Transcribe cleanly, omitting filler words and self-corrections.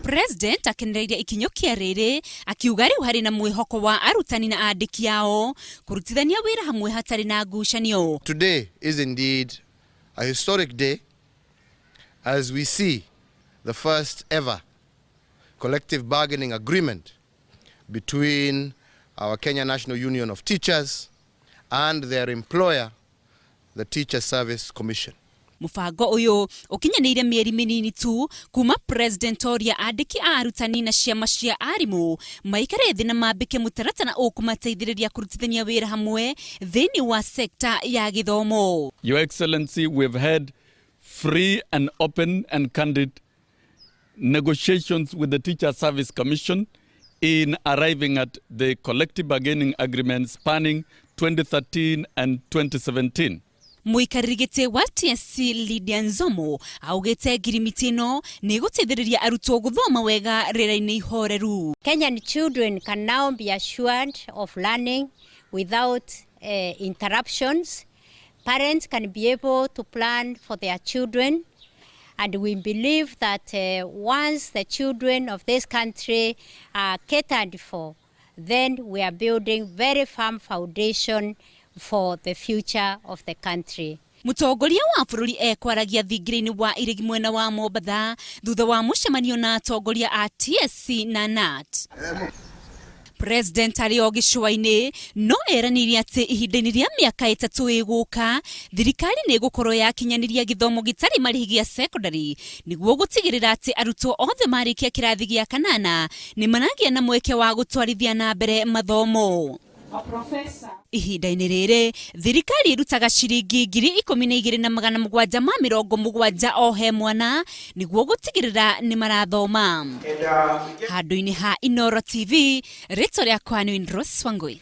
President akenereire ikinyo kia riri akiuga riu hari na mwihoko wa arutani na andiki yao kurutithania wira hamwe hatari na ngucanio. Today is indeed a historic day as we see the first ever collective bargaining agreement between our Kenya National Union of Teachers and their employer, the Teacher Service Commission. Mufango uyu ukinyanire mieri minini tu kuma President oria andiki a arutani na ciama cia arimu maikare thina mambike mutaratara ukumateithiriria kurutithania wira hamwe thini wa sekta ya githomo. Your Excellency, we've had free and open and candid negotiations with the Teacher Service Commission in arriving at the collective bargaining agreement spanning 2013 and 2017. Muikarigite wa TSC Lydia Nzomo augete ngirimiti ni guteithiriria arutwo guthoma wega rira-ini ihoreru. Kenyan children can now be assured of learning without interruptions. Parents can be able to plan for their children, and we believe that once the children of this country are catered for, then we are building very firm foundation for the future of the country. Mutongoria wa bururi ekwaragia thingiri-ini wa irigi mwena wa Mombatha thutha wa mucemanio na atongoria a TSC na NAT. President ario gicua-ini no eranirie ati ihinda-ini ria miaka 3 iguka thirikari ni gukorwo yakinyaniria githomo gitari marihi gia secondary niguo gutigirira ati arutwo othe marikia kirathi gia 8 ni managia na mweke wa gutwarithia na mbere mathomo. Ihinda-ini riri thirikari irutaga ciringi 12,770 o he mwana niguo gutigirira ni marathoma. Handu-ini ha Inooro TV, ritwa riakwa ni Rose Wangui.